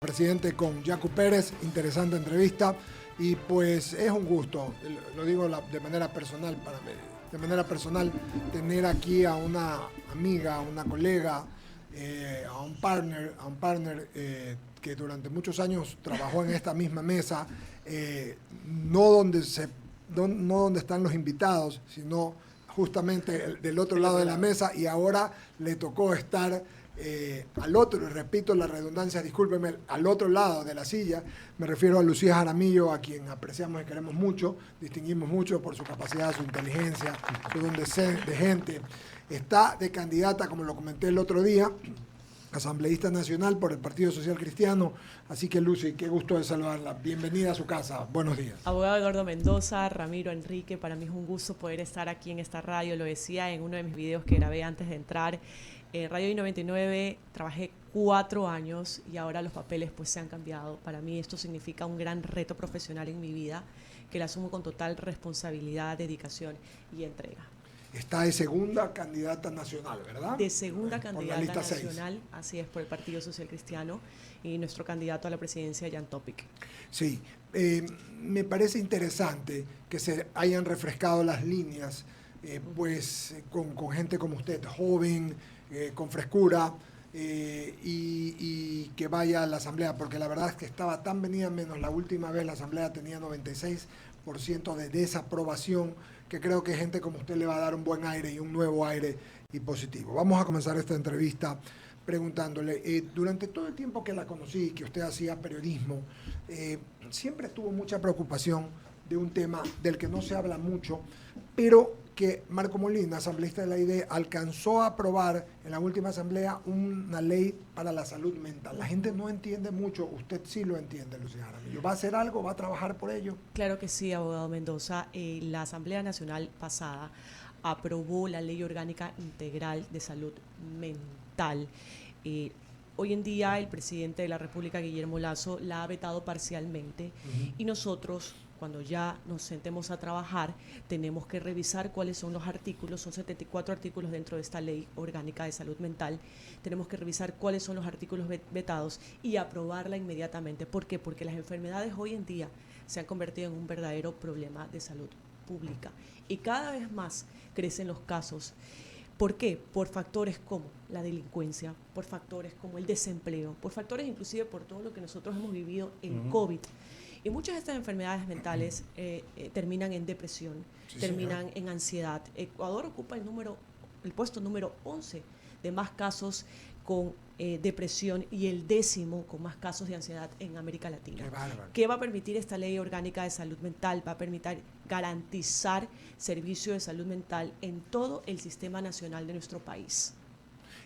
Presidente con Yacu Pérez, interesante entrevista y pues es un gusto, lo digo de manera personal para mí, de manera personal tener aquí a una amiga, a una colega, a un partner que durante muchos años trabajó en esta misma mesa, no donde están los invitados, sino justamente del otro lado de la mesa y ahora le tocó estar al otro, repito la redundancia, discúlpeme, al otro lado de la silla. Me refiero a Lucía Jaramillo, a quien apreciamos y queremos mucho, distinguimos mucho por su capacidad, su inteligencia, su don de gente. Está de candidata, como lo comenté el otro día, asambleísta nacional por el Partido Social Cristiano. Así que, Lucy, qué gusto de saludarla. Bienvenida a su casa. Buenos días. Abogado Eduardo Mendoza, Ramiro, Enrique, para mí es un gusto poder estar aquí en esta radio. Lo decía en uno de mis videos que grabé antes de entrar. Radio I-99 trabajé 4 años y ahora los papeles pues se han cambiado. Para mí esto significa un gran reto profesional en mi vida que la asumo con total responsabilidad, dedicación y entrega. Está de segunda candidata nacional, ¿verdad? De segunda candidata nacional, 6. así es, por el Partido Social Cristiano y nuestro candidato a la presidencia, Jan Topic. Sí, me parece interesante que se hayan refrescado las líneas, con gente como usted, joven, con frescura, y que vaya a la asamblea, porque la verdad es que estaba tan venida menos. La última vez la asamblea tenía 96% de desaprobación, que creo que gente como usted le va a dar un buen aire y un nuevo aire y positivo. Vamos a comenzar esta entrevista preguntándole, durante todo el tiempo que la conocí, que usted hacía periodismo, siempre tuvo mucha preocupación de un tema del que no se habla mucho, pero que Marco Molina, asambleísta de la ID, alcanzó a aprobar en la última asamblea una ley para la salud mental. La gente no entiende mucho, usted sí lo entiende, Lucía Jaramillo. ¿Va a hacer algo? ¿Va a trabajar por ello? Claro que sí, abogado Mendoza. La Asamblea Nacional pasada aprobó la Ley Orgánica Integral de Salud Mental. Hoy en día el presidente de la República, Guillermo Lasso, la ha vetado parcialmente y nosotros, cuando ya nos sentemos a trabajar, tenemos que revisar cuáles son los artículos. Son 74 artículos dentro de esta Ley Orgánica de Salud Mental. Tenemos que revisar cuáles son los artículos vetados y aprobarla inmediatamente. ¿Por qué? Porque las enfermedades hoy en día se han convertido en un verdadero problema de salud pública y cada vez más crecen los casos. ¿Por qué? Por factores como la delincuencia, por factores como el desempleo, por factores inclusive por todo lo que nosotros hemos vivido, el COVID. Y muchas de estas enfermedades mentales terminan en depresión, terminan en ansiedad. Ecuador ocupa el puesto número 11 de más casos con depresión y el 10º con más casos de ansiedad en América Latina. ¿Qué va a permitir esta ley orgánica de salud mental? Va a permitir garantizar servicio de salud mental en todo el sistema nacional de nuestro país.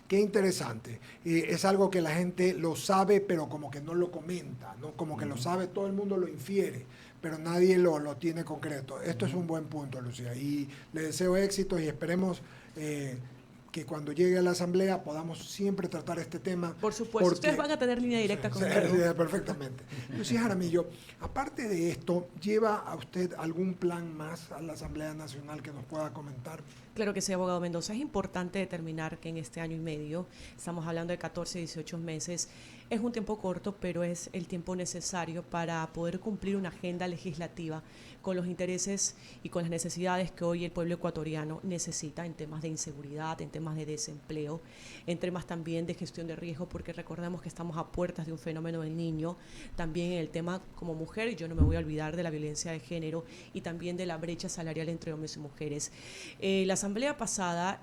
Qué interesante. Es algo que la gente lo sabe, pero como que no lo comenta, ¿no? Como que lo sabe, todo el mundo lo infiere, pero nadie lo tiene concreto. Esto es un buen punto, Lucía, y le deseo éxito y esperemos que cuando llegue a la asamblea podamos siempre tratar este tema. Por supuesto, ustedes van a tener línea directa conmigo. Sí, perfectamente. Lucía Jaramillo, aparte de esto, ¿lleva a usted algún plan más a la Asamblea Nacional que nos pueda comentar? Claro que sí, abogado Mendoza. Es importante determinar que en este año y medio, estamos hablando de 14, 18 meses, es un tiempo corto, pero es el tiempo necesario para poder cumplir una agenda legislativa con los intereses y con las necesidades que hoy el pueblo ecuatoriano necesita en temas de inseguridad, en temas de desempleo, en temas también de gestión de riesgo, porque recordemos que estamos a puertas de un fenómeno del niño, también en el tema como mujer, y yo no me voy a olvidar de la violencia de género y también de la brecha salarial entre hombres y mujeres. La asamblea pasada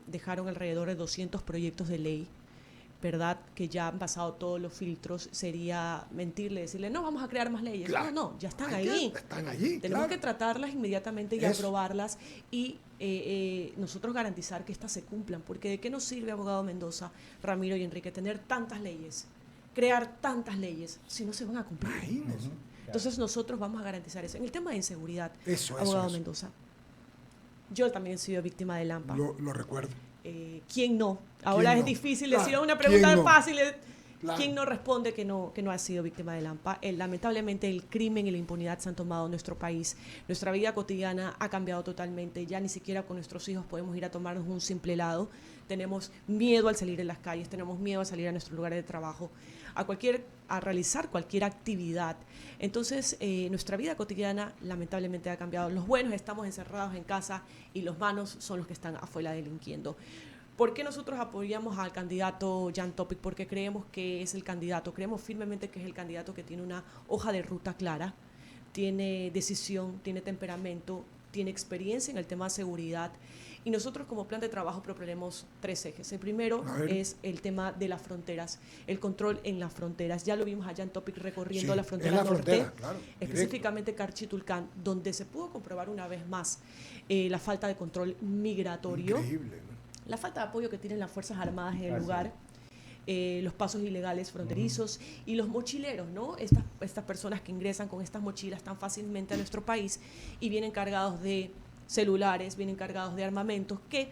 dejaron alrededor de 200 proyectos de ley, ¿verdad? Que ya han pasado todos los filtros. Sería mentirle, decirle, no, vamos a crear más leyes. Claro. No, ya están ahí. Están allí. Tenemos que tratarlas inmediatamente y aprobarlas y nosotros garantizar que estas se cumplan. Porque ¿de qué nos sirve, abogado Mendoza, Ramiro y Enrique, tener tantas leyes, crear tantas leyes, si no se van a cumplir? Entonces nosotros vamos a garantizar eso. En el tema de inseguridad, abogado Mendoza, yo también he sido víctima del AMPA. Lo recuerdo. ¿Quién no? Ahora es difícil decir una pregunta fácil. Claro. ¿Quién no responde que no ha sido víctima del AMPA? Lamentablemente el crimen y la impunidad se han tomado en nuestro país. Nuestra vida cotidiana ha cambiado totalmente. Ya ni siquiera con nuestros hijos podemos ir a tomarnos un simple helado. tenemos miedo al salir en las calles, tenemos miedo a salir a nuestros lugares de trabajo, a realizar cualquier actividad. Entonces, nuestra vida cotidiana lamentablemente ha cambiado. Los buenos estamos encerrados en casa y los malos son los que están afuera delinquiendo. ¿Por qué nosotros apoyamos al candidato Jan Topic? Porque creemos que es el candidato, creemos firmemente que es el candidato que tiene una hoja de ruta clara, tiene decisión, tiene temperamento, tiene experiencia en el tema de seguridad. Y nosotros como plan de trabajo proponemos 3 ejes. El primero es el tema de las fronteras, el control en las fronteras. Ya lo vimos a Jan Topic recorriendo la frontera norte, claro, específicamente Carchi-Tulcán, donde se pudo comprobar una vez más la falta de control migratorio. Increíble, ¿no? La falta de apoyo que tienen las Fuerzas Armadas en el lugar, los pasos ilegales fronterizos y los mochileros, ¿no? Estas personas que ingresan con estas mochilas tan fácilmente a nuestro país y vienen cargados de celulares, vienen cargados de armamentos que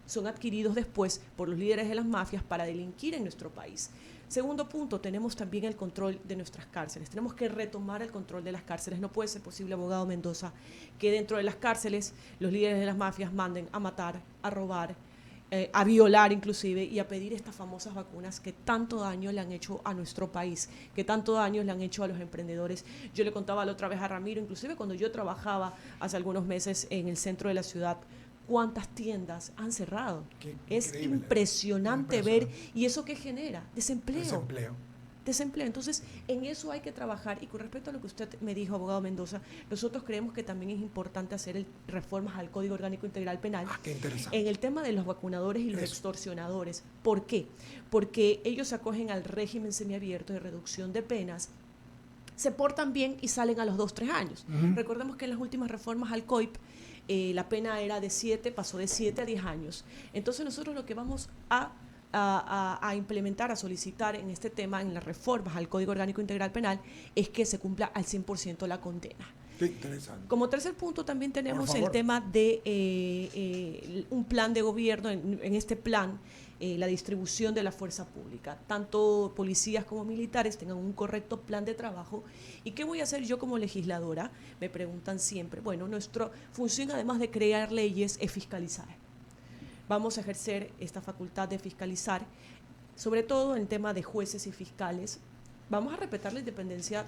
son adquiridos después por los líderes de las mafias para delinquir en nuestro país. Segundo punto, tenemos también el control de nuestras cárceles. Tenemos que retomar el control de las cárceles. No puede ser posible, abogado Mendoza, que dentro de las cárceles los líderes de las mafias manden a matar, a robar, a violar inclusive y a pedir estas famosas vacunas que tanto daño le han hecho a nuestro país, que tanto daño le han hecho a los emprendedores. Yo le contaba la otra vez a Ramiro, inclusive cuando yo trabajaba hace algunos meses en el centro de la ciudad, cuántas tiendas han cerrado. Es impresionante ver, ¿y eso qué genera? Desempleo. Entonces, en eso hay que trabajar. Y con respecto a lo que usted me dijo, abogado Mendoza, nosotros creemos que también es importante hacer reformas al Código Orgánico Integral Penal en el tema de los vacunadores y los extorsionadores. ¿Por qué? Porque ellos se acogen al régimen semiabierto de reducción de penas, se portan bien y salen a los 2-3 años. Recordemos que en las últimas reformas al COIP, la pena era de 7, pasó de 7 a 10 años. Entonces nosotros lo que vamos a implementar, a solicitar en este tema, en las reformas al Código Orgánico Integral Penal, es que se cumpla al 100% la condena. Qué interesante. Como tercer punto también tenemos el tema de un plan de gobierno, en este plan, la distribución de la fuerza pública. Tanto policías como militares tengan un correcto plan de trabajo. ¿Y qué voy a hacer yo como legisladora? Me preguntan siempre. Bueno, nuestra función, además de crear leyes, es fiscalizar. Vamos a ejercer esta facultad de fiscalizar, sobre todo en tema de jueces y fiscales. Vamos a respetar la independencia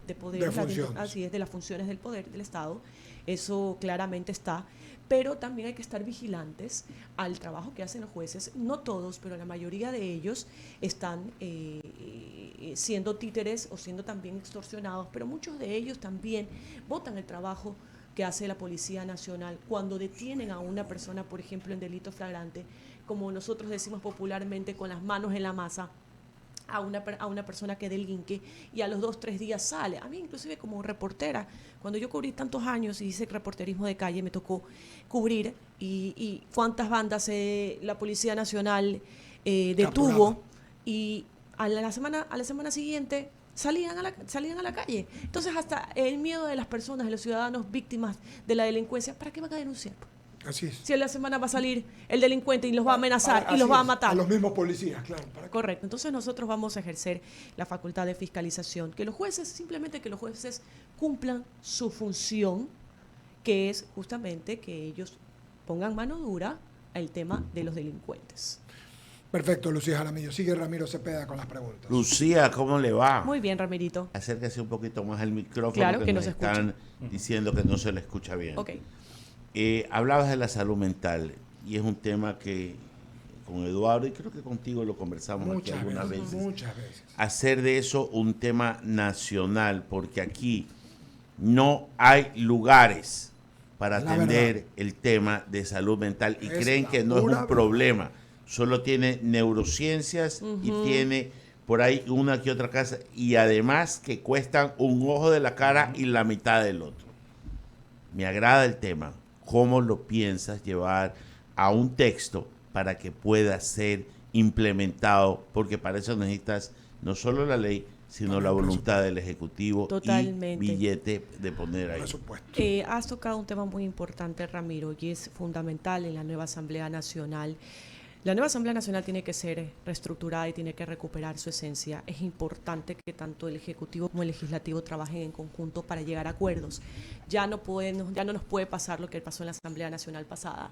de poder, así es, de las funciones del poder del Estado. Eso claramente está, pero también hay que estar vigilantes al trabajo que hacen los jueces. No todos, pero la mayoría de ellos están siendo títeres o siendo también extorsionados, pero muchos de ellos también botan el trabajo que hace la Policía Nacional cuando detienen a una persona, por ejemplo, en delito flagrante, como nosotros decimos popularmente, con las manos en la masa, a una persona que delinque y a los 2-3 días sale. A mí inclusive como reportera, cuando yo cubrí tantos años y hice reporterismo de calle, me tocó cubrir y cuántas bandas la Policía Nacional detuvo y a la semana siguiente salían a la calle. Entonces hasta el miedo de las personas, de los ciudadanos víctimas de la delincuencia, ¿para qué van a denunciar? Así es. Si en la semana va a salir el delincuente y los va a amenazar y los va a matar. A los mismos policías, claro. Correcto. Entonces nosotros vamos a ejercer la facultad de fiscalización. Que los jueces cumplan su función, que es justamente que ellos pongan mano dura al tema de los delincuentes. Perfecto, Lucía Jaramillo. Sigue Ramiro Cepeda con las preguntas. Lucía, ¿cómo le va? Muy bien, Ramirito. Acérquese un poquito más al micrófono, claro, que nos están diciendo que no se le escucha bien. Ok. Hablabas de la salud mental y es un tema que con Eduardo, y creo que contigo lo conversamos aquí algunas veces. Muchas veces. Hacer de eso un tema nacional, porque aquí no hay lugares para atender el tema de salud mental y creen que no es un problema. Solo tiene neurociencias y tiene por ahí una que otra casa y además que cuestan un ojo de la cara y la mitad del otro. Me agrada el tema. ¿Cómo lo piensas llevar a un texto para que pueda ser implementado? Porque para eso necesitas no solo la ley, sino la voluntad del Ejecutivo. Totalmente. Y billete de poner ahí. Has tocado un tema muy importante, Ramiro, y es fundamental en la nueva Asamblea Nacional. La nueva Asamblea Nacional tiene que ser reestructurada y tiene que recuperar su esencia. Es importante que tanto el Ejecutivo como el Legislativo trabajen en conjunto para llegar a acuerdos. Ya no nos puede pasar lo que pasó en la Asamblea Nacional pasada.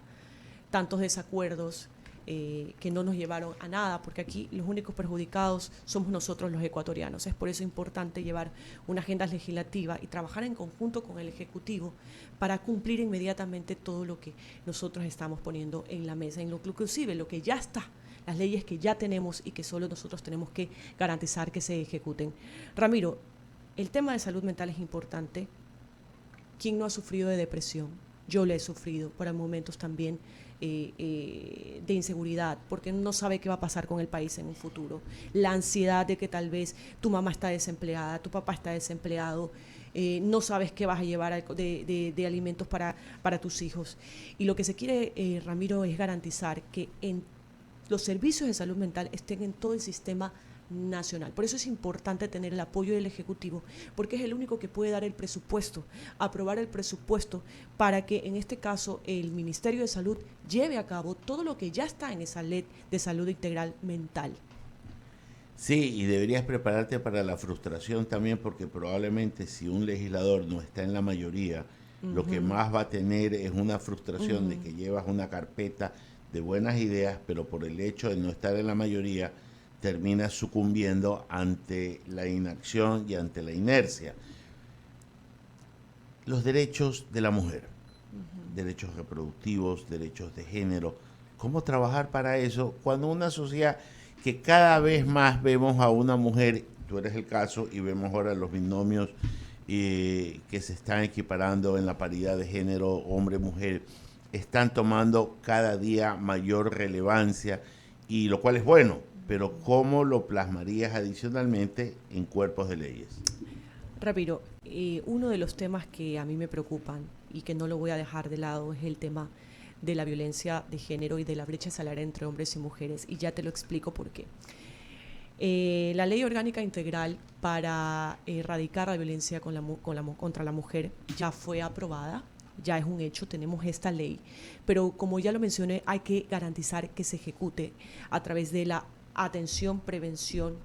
Tantos desacuerdos, que no nos llevaron a nada, porque aquí los únicos perjudicados somos nosotros los ecuatorianos. Es por eso importante llevar una agenda legislativa y trabajar en conjunto con el Ejecutivo para cumplir inmediatamente todo lo que nosotros estamos poniendo en la mesa, inclusive lo que ya está, las leyes que ya tenemos y que solo nosotros tenemos que garantizar que se ejecuten. Ramiro, el tema de salud mental es importante. ¿Quién no ha sufrido de depresión? Yo le he sufrido, por momentos también de inseguridad, porque no sabe qué va a pasar con el país en un futuro. La ansiedad de que tal vez tu mamá está desempleada, tu papá está desempleado, no sabes qué vas a llevar de alimentos para tus hijos. Y lo que se quiere, Ramiro, es garantizar que los servicios de salud mental estén en todo el sistema nacional. Por eso es importante tener el apoyo del Ejecutivo, porque es el único que puede dar el presupuesto, aprobar el presupuesto para que en este caso el Ministerio de Salud lleve a cabo todo lo que ya está en esa ley de salud integral mental. Sí, y deberías prepararte para la frustración también, porque probablemente si un legislador no está en la mayoría, lo que más va a tener es una frustración de que llevas una carpeta de buenas ideas, pero por el hecho de no estar en la mayoría, termina sucumbiendo ante la inacción y ante la inercia. Los derechos de la mujer, derechos reproductivos, derechos de género, ¿cómo trabajar para eso cuando una sociedad que cada vez más vemos a una mujer, tú eres el caso, y vemos ahora los binomios que se están equiparando en la paridad de género hombre-mujer, están tomando cada día mayor relevancia, y lo cual es bueno, pero ¿cómo lo plasmarías adicionalmente en cuerpos de leyes? Ramiro, uno de los temas que a mí me preocupan y que no lo voy a dejar de lado es el tema de la violencia de género y de la brecha salarial entre hombres y mujeres, y ya te lo explico por qué. La Ley Orgánica Integral para erradicar la violencia contra la mujer ya fue aprobada, ya es un hecho, tenemos esta ley, pero como ya lo mencioné, hay que garantizar que se ejecute a través de la atención, prevención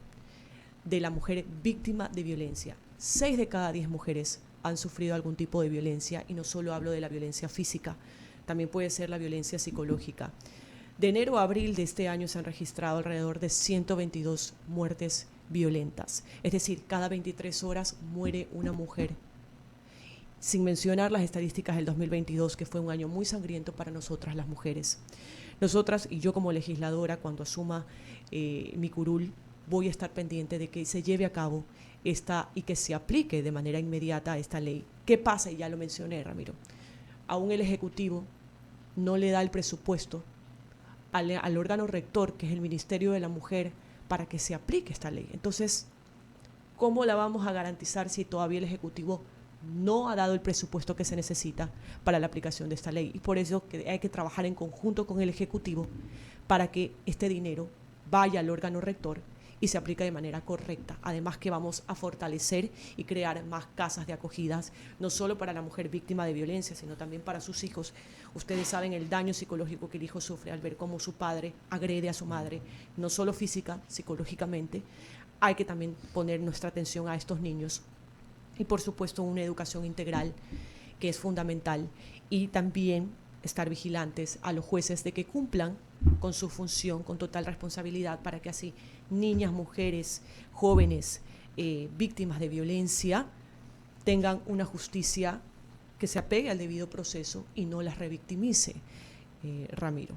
de la mujer víctima de violencia. 6 de cada 10 mujeres han sufrido algún tipo de violencia, y no solo hablo de la violencia física, también puede ser la violencia psicológica. De enero a abril de este año se han registrado alrededor de 122 muertes violentas, es decir, cada 23 horas muere una mujer, sin mencionar las estadísticas del 2022, que fue un año muy sangriento para nosotras las mujeres. Nosotras, y yo como legisladora, cuando asuma mi curul, voy a estar pendiente de que se lleve a cabo y que se aplique de manera inmediata esta ley. ¿Qué pasa? Y ya lo mencioné, Ramiro. Aún el Ejecutivo no le da el presupuesto al órgano rector, que es el Ministerio de la Mujer, para que se aplique esta ley. Entonces, ¿cómo la vamos a garantizar si todavía el Ejecutivo no ha dado el presupuesto que se necesita para la aplicación de esta ley? Y por eso que hay que trabajar en conjunto con el Ejecutivo para que este dinero vaya al órgano rector y se aplique de manera correcta. Además que vamos a fortalecer y crear más casas de acogidas, no solo para la mujer víctima de violencia, sino también para sus hijos. Ustedes saben el daño psicológico que el hijo sufre al ver cómo su padre agrede a su madre, no solo física, psicológicamente. Hay que también poner nuestra atención a estos niños. Y por supuesto una educación integral que es fundamental, y también estar vigilantes a los jueces de que cumplan con su función con total responsabilidad, para que así niñas, mujeres, jóvenes víctimas de violencia tengan una justicia que se apegue al debido proceso y no las revictimice, Ramiro.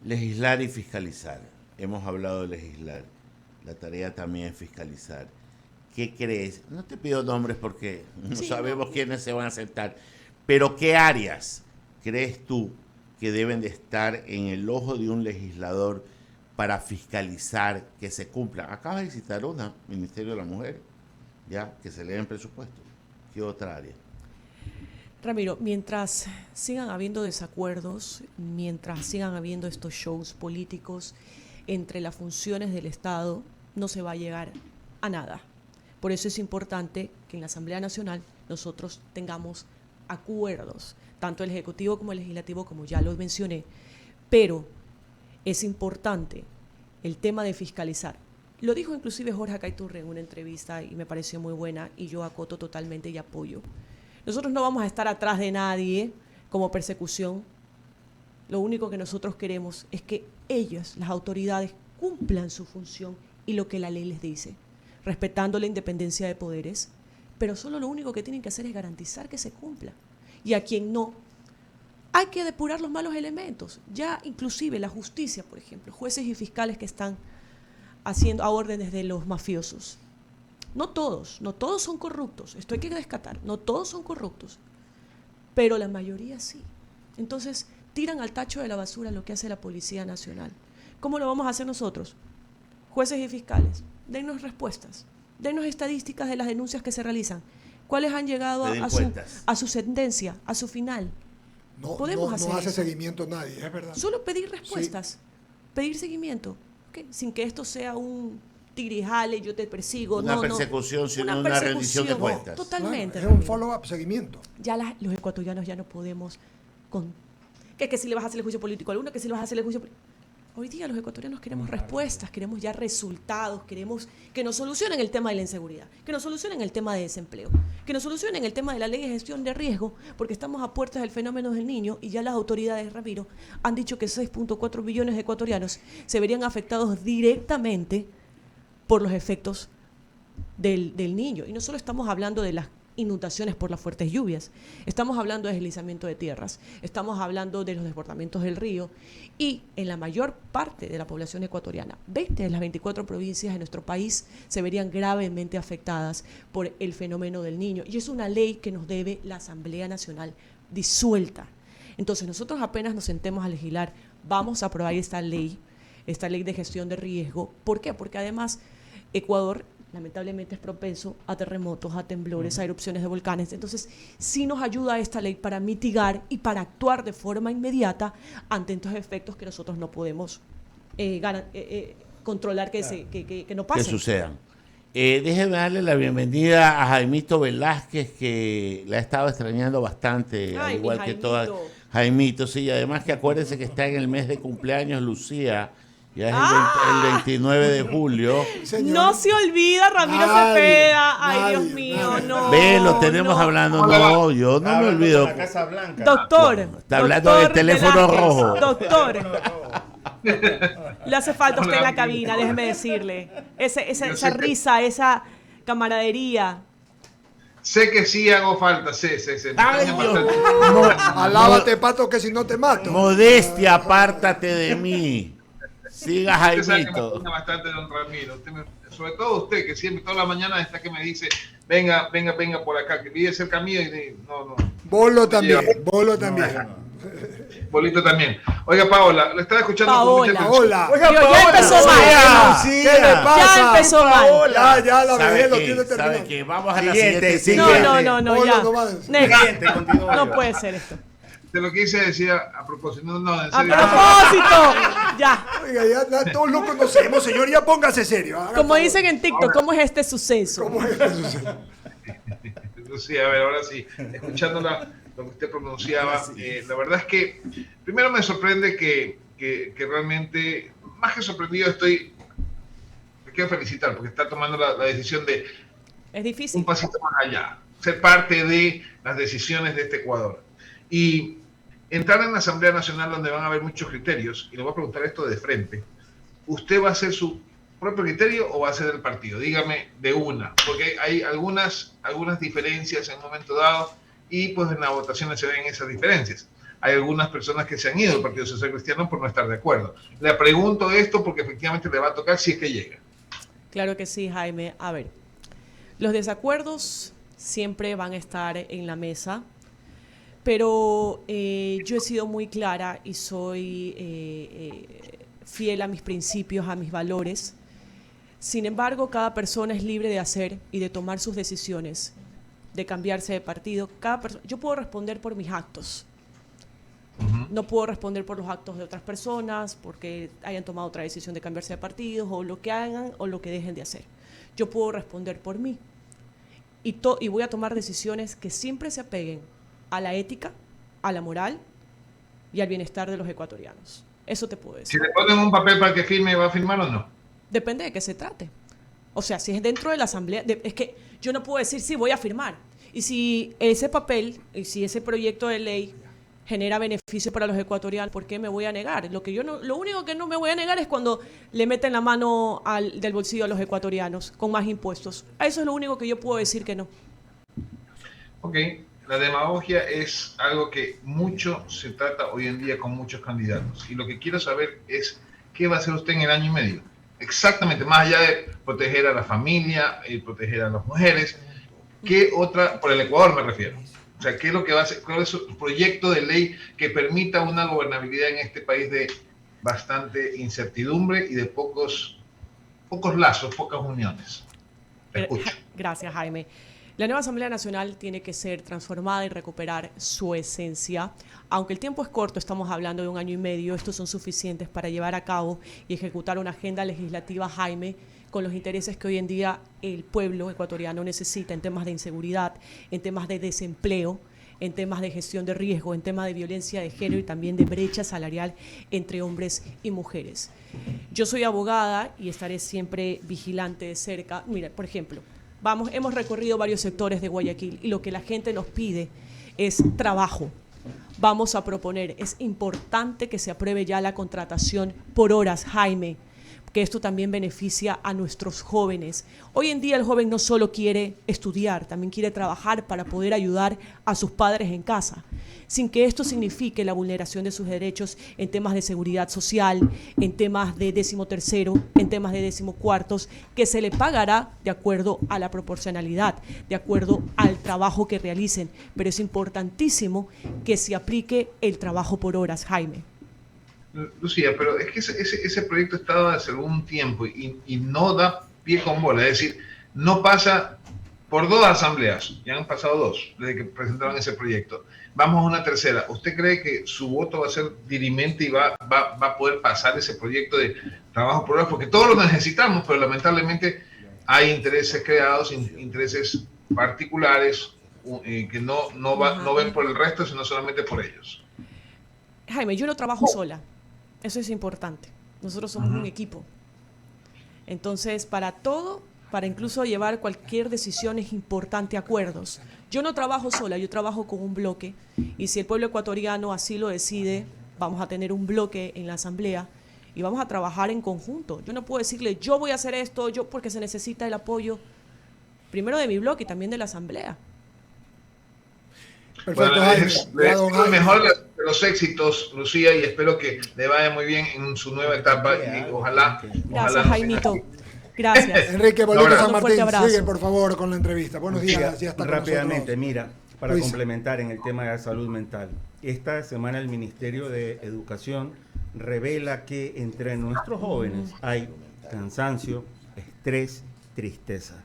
Legislar y fiscalizar. Hemos hablado de legislar. La tarea también es fiscalizar. ¿Qué crees? No te pido nombres porque no sabemos quiénes se van a aceptar, pero ¿qué áreas crees tú que deben de estar en el ojo de un legislador para fiscalizar que se cumpla? Acabas de citar una, Ministerio de la Mujer, ya, que se le den presupuesto. ¿Qué otra área? Ramiro, mientras sigan habiendo desacuerdos, mientras sigan habiendo estos shows políticos entre las funciones del Estado, no se va a llegar a nada. Por eso es importante que en la Asamblea Nacional nosotros tengamos acuerdos, tanto el Ejecutivo como el Legislativo, como ya lo mencioné, pero es importante el tema de fiscalizar. Lo dijo inclusive Jorge Acaiturri en una entrevista y me pareció muy buena, y yo acoto totalmente y apoyo. Nosotros no vamos a estar atrás de nadie como persecución Lo único que nosotros queremos es que ellas, las autoridades, cumplan su función y lo que la ley les dice, respetando la independencia de poderes, pero solo lo único que tienen que hacer es garantizar que se cumpla. Y a quien no, hay que depurar los malos elementos. Ya inclusive la justicia, por ejemplo, jueces y fiscales que están haciendo a órdenes de los mafiosos. No todos son corruptos, esto hay que rescatar, no todos son corruptos, pero la mayoría sí. Entonces, tiran al tacho de la basura lo que hace la Policía Nacional. ¿Cómo lo vamos a hacer nosotros? Jueces y fiscales, dennos respuestas, dennos estadísticas de las denuncias que se realizan. ¿Cuáles han llegado a su sentencia, a su final? No hacer hace eso. seguimiento nadie, es verdad. Solo pedir respuestas, pedir seguimiento, ¿okay? Sin que esto sea un tigrijale, yo te persigo. Una persecución, sino una rendición de cuentas. Totalmente. Claro, es un follow-up, seguimiento. Ya los ecuatorianos ya no podemos que si le vas a hacer el juicio político a alguno, que si le vas a hacer el juicio político. Hoy día los ecuatorianos queremos respuestas, queremos ya resultados, queremos que nos solucionen el tema de la inseguridad, que nos solucionen el tema de desempleo, que nos solucionen el tema de la ley de gestión de riesgo, porque estamos a puertas del fenómeno del niño y ya las autoridades, Ramiro, han dicho que 6.4 millones de ecuatorianos se verían afectados directamente por los efectos del niño. Y no solo estamos hablando de las inundaciones por las fuertes lluvias, estamos hablando de deslizamiento de tierras, estamos hablando de los desbordamientos del río y en la mayor parte de la población ecuatoriana, 20 de las 24 provincias de nuestro país se verían gravemente afectadas por el fenómeno del niño y es una ley que nos debe la Asamblea Nacional disuelta. Entonces nosotros apenas nos sentemos a legislar, vamos a aprobar esta ley de gestión de riesgo. ¿Por qué? Porque además Ecuador lamentablemente es propenso a terremotos, a temblores, a erupciones de volcanes. Entonces, sí nos ayuda esta ley para mitigar y para actuar de forma inmediata ante estos efectos que nosotros no podemos controlar que no pasen. Que sucedan. Déjeme darle la bienvenida a Jaimito Velázquez, que la ha estado extrañando bastante, al igual que todas. Jaimito, sí, y además que acuérdense que está en el mes de cumpleaños Lucía. Ya es el 29 de julio. Señor. No se olvida Ramiro Cepeda. Ay, Dios mío, no. Ve, lo tenemos hablando. No, yo no me olvido. La Casa Blanca. Doctor. Está hablando del teléfono rojo. Doctor. Le hace falta a usted en la cabina, déjeme decirle. Esa risa, esa camaradería. Sé que sí hago falta, sé. Ay, Dios. Alábate, Pato, que si no te mato. Modestia, apártate de mí. Siga, Usted sabe que me Jaimito. gusta bastante don Ramiro. Sobre todo usted, que siempre, toda la mañana está que me dice, venga por acá, que vive cerca mío y no. Bolo también. Bolito también. Oiga, Paola, le estaba escuchando con mucha atención. Hola. Oiga, ya empezó mal. ¿Qué le pasa? Ya empezó mal. Ya la ¿Sabe vejez lo qué? tiene ¿Sabe terminado. qué? Vamos a la Siguiente, siguiente. No, Bolo, ya. no más. Next. No puede ser esto. Te lo quise decir a propósito. No, en A serio. propósito. Ya. Oiga, ya todos lo conocemos, señor. Ya póngase serio. Haga Como favor. dicen en TikTok, ¿cómo es este suceso? ¿Cómo es que sucede? Sí, a ver, ahora sí, escuchando lo que usted pronunciaba, la verdad es que primero me sorprende que realmente, más que sorprendido me quiero felicitar porque está tomando la decisión de Es difícil. un pasito más allá, ser parte de las decisiones de este Ecuador y entrar en la Asamblea Nacional donde van a haber muchos criterios, y le voy a preguntar esto de frente, ¿usted va a hacer su propio criterio o va a ser del partido? Dígame de una, porque hay algunas diferencias en un momento dado y pues en las votaciones se ven esas diferencias. Hay algunas personas que se han ido del Partido Social Cristiano por no estar de acuerdo. Le pregunto esto porque efectivamente le va a tocar si es que llega. Claro que sí, Jaime. A ver, los desacuerdos siempre van a estar en la mesa, pero yo he sido muy clara y soy fiel a mis principios, a mis valores. Sin embargo, cada persona es libre de hacer y de tomar sus decisiones, de cambiarse de partido. Yo puedo responder por mis actos. No puedo responder por los actos de otras personas porque hayan tomado otra decisión de cambiarse de partidos o lo que hagan o lo que dejen de hacer. Yo puedo responder por mí y voy a tomar decisiones que siempre se apeguen a la ética, a la moral y al bienestar de los ecuatorianos. Eso te puedo decir. Si le ponen un papel para que firme, ¿va a firmar o no? Depende de qué se trate. O sea, si es dentro de la asamblea, es que yo no puedo decir sí, voy a firmar. Y si ese papel, y si ese proyecto de ley genera beneficio para los ecuatorianos, ¿por qué me voy a negar? Lo único que no me voy a negar es cuando le meten la mano del bolsillo a los ecuatorianos con más impuestos. Eso es lo único que yo puedo decir que no. Ok, la demagogia es algo que mucho se trata hoy en día con muchos candidatos. Y lo que quiero saber es qué va a hacer usted en el año y medio. Exactamente, más allá de proteger a la familia y proteger a las mujeres, ¿qué otra, por el Ecuador me refiero? O sea, ¿qué es lo que va a hacer? ¿Cuál es su proyecto de ley que permita una gobernabilidad en este país de bastante incertidumbre y de pocos lazos, pocas uniones? Te escucho. Gracias, Jaime. La nueva Asamblea Nacional tiene que ser transformada y recuperar su esencia. Aunque el tiempo es corto, estamos hablando de 1 año y medio, estos son suficientes para llevar a cabo y ejecutar una agenda legislativa, Jaime, con los intereses que hoy en día el pueblo ecuatoriano necesita en temas de inseguridad, en temas de desempleo, en temas de gestión de riesgo, en temas de violencia de género y también de brecha salarial entre hombres y mujeres. Yo soy abogada y estaré siempre vigilante de cerca. Mira, por ejemplo, hemos recorrido varios sectores de Guayaquil y lo que la gente nos pide es trabajo. Vamos a proponer, es importante que se apruebe ya la contratación por horas, Jaime, que esto también beneficia a nuestros jóvenes. Hoy en día el joven no solo quiere estudiar, también quiere trabajar para poder ayudar a sus padres en casa, sin que esto signifique la vulneración de sus derechos en temas de seguridad social, en temas de 13º, en temas de 14º, que se le pagará de acuerdo a la proporcionalidad, de acuerdo al trabajo que realicen. Pero es importantísimo que se aplique el trabajo por horas, Jaime. Lucía, pero es que ese proyecto estaba hace algún tiempo y no da pie con bola, es decir, no pasa por 2 asambleas, ya han pasado 2 desde que presentaron ese proyecto, vamos a una tercera. ¿Usted cree que su voto va a ser dirimente y va a poder pasar ese proyecto de trabajo por horas? Porque todos lo necesitamos, pero lamentablemente hay intereses creados, intereses particulares que no ven por el resto, sino solamente por ellos. Jaime, yo no trabajo sola. Eso es importante. Nosotros somos un equipo. Entonces, para todo, para incluso llevar cualquier decisión es importante acuerdos. Yo no trabajo sola, yo trabajo con un bloque. Y si el pueblo ecuatoriano así lo decide, vamos a tener un bloque en la asamblea y vamos a trabajar en conjunto. Yo no puedo decirle, yo voy a hacer esto, yo porque se necesita el apoyo, primero de mi bloque y también de la asamblea. Perfecto, bueno, Jaime. Mejor de los éxitos, Lucía, y espero que le vaya muy bien en su nueva etapa y ojalá. Gracias, Jaimito. Gracias. Enrique Bolito San Martín, sigue por favor con la entrevista. Buenos días. Ya está rápidamente, mira, para complementar en el tema de la salud mental. Esta semana el Ministerio de Educación revela que entre nuestros jóvenes hay cansancio, estrés, tristeza.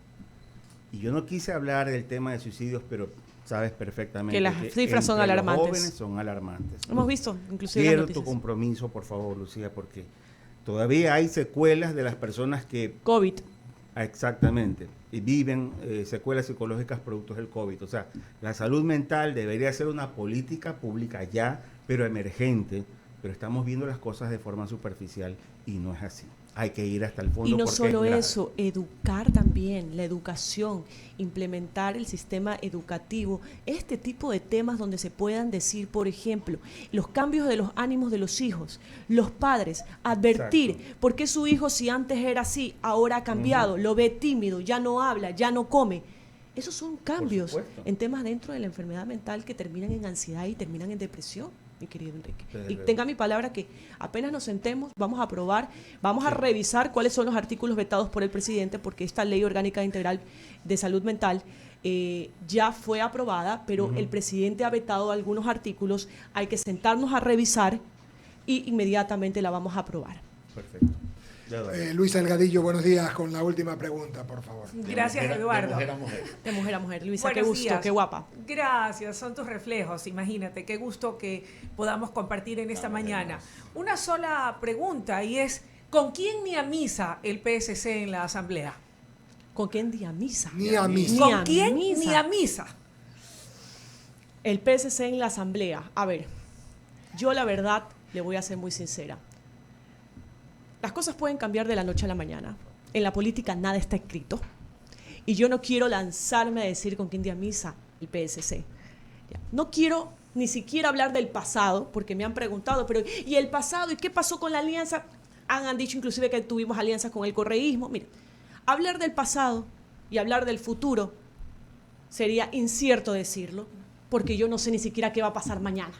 Y yo no quise hablar del tema de suicidios, pero sabes perfectamente que las cifras son alarmantes. Los jóvenes son alarmantes. Hemos visto, inclusive quiero tu compromiso, por favor, Lucía, porque todavía hay secuelas de las personas que... COVID. Exactamente. Y viven secuelas psicológicas productos del COVID. O sea, la salud mental debería ser una política pública ya, pero emergente. Pero estamos viendo las cosas de forma superficial y no es así. Hay que ir hasta el fondo. Y no solo eso, educar también, la educación, implementar el sistema educativo, este tipo de temas donde se puedan decir, por ejemplo, los cambios de los ánimos de los hijos, los padres, advertir. Exacto. Por qué su hijo, si antes era así, ahora ha cambiado, lo ve tímido, ya no habla, ya no come. Esos son cambios en temas dentro de la enfermedad mental que terminan en ansiedad y terminan en depresión. Mi querido Enrique. Y tenga mi palabra que apenas nos sentemos, vamos a aprobar, vamos a revisar cuáles son los artículos vetados por el presidente, porque esta ley orgánica integral de salud mental ya fue aprobada, pero el presidente ha vetado algunos artículos, hay que sentarnos a revisar y inmediatamente la vamos a aprobar. Perfecto. Luisa Delgadillo, buenos días, con la última pregunta, por favor. Gracias, Eduardo. De mujer a mujer. Luisa, Buenos qué gusto, días. Qué guapa. Gracias, son tus reflejos, imagínate, qué gusto que podamos compartir en esta mañana. Una sola pregunta y es, ¿con quién ni a misa el PSC en la Asamblea? ¿Con quién ni a misa? Ni a misa. ¿Con quién ni a misa? El PSC en la Asamblea. A ver, yo la verdad le voy a ser muy sincera. Las cosas pueden cambiar de la noche a la mañana. En la política nada está escrito. Y yo no quiero lanzarme a decir con quién día misa el PSC. No quiero ni siquiera hablar del pasado, porque me han preguntado, pero ¿y el pasado? ¿Y qué pasó con la alianza? Han dicho inclusive que tuvimos alianzas con el correísmo. Mire, hablar del pasado y hablar del futuro sería incierto decirlo, porque yo no sé ni siquiera qué va a pasar mañana.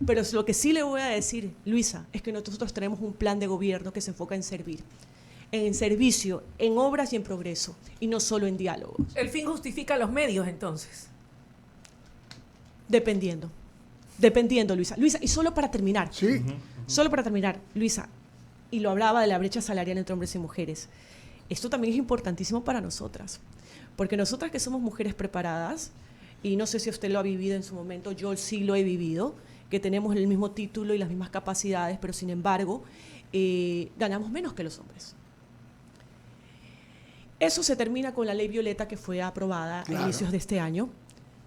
Pero lo que sí le voy a decir, Luisa, es que nosotros tenemos un plan de gobierno que se enfoca en servir, en servicio, en obras y en progreso, y no solo en diálogos. El fin justifica los medios, entonces. Dependiendo, Luisa. Luisa, y solo para terminar. Sí. Solo para terminar, Luisa, y lo hablaba de la brecha salarial entre hombres y mujeres. Esto también es importantísimo para nosotras, porque nosotras que somos mujeres preparadas, y no sé si usted lo ha vivido en su momento, yo sí lo he vivido, que tenemos el mismo título y las mismas capacidades, pero sin embargo, ganamos menos que los hombres. Eso se termina con la ley Violeta que fue aprobada a inicios de este año,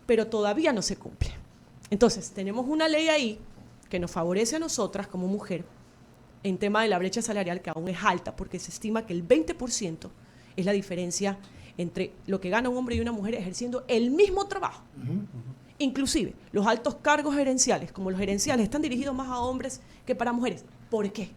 pero todavía no se cumple. Entonces, tenemos una ley ahí que nos favorece a nosotras como mujer en tema de la brecha salarial, que aún es alta, porque se estima que el 20% es la diferencia entre lo que gana un hombre y una mujer ejerciendo el mismo trabajo. Inclusive, los altos cargos gerenciales, como los gerenciales, están dirigidos más a hombres que para mujeres. ¿Por qué?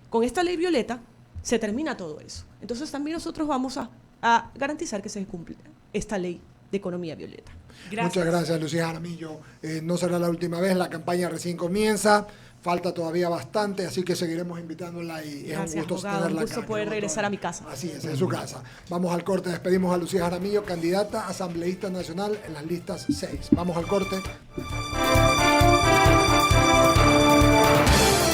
Con esta ley Violeta se termina todo eso. Entonces también nosotros vamos a garantizar que se cumpla esta ley de economía violeta. Gracias. Muchas gracias, Lucía Jaramillo. No será la última vez, la campaña recién comienza, falta todavía bastante, así que seguiremos invitándola y Gracias, es un gusto abogado, tenerla un gusto acá. poder Queremos regresar a mi casa. Así es, en su casa. Vamos al corte, despedimos a Lucía Jaramillo, candidata asambleísta nacional en las listas 6. Vamos al corte.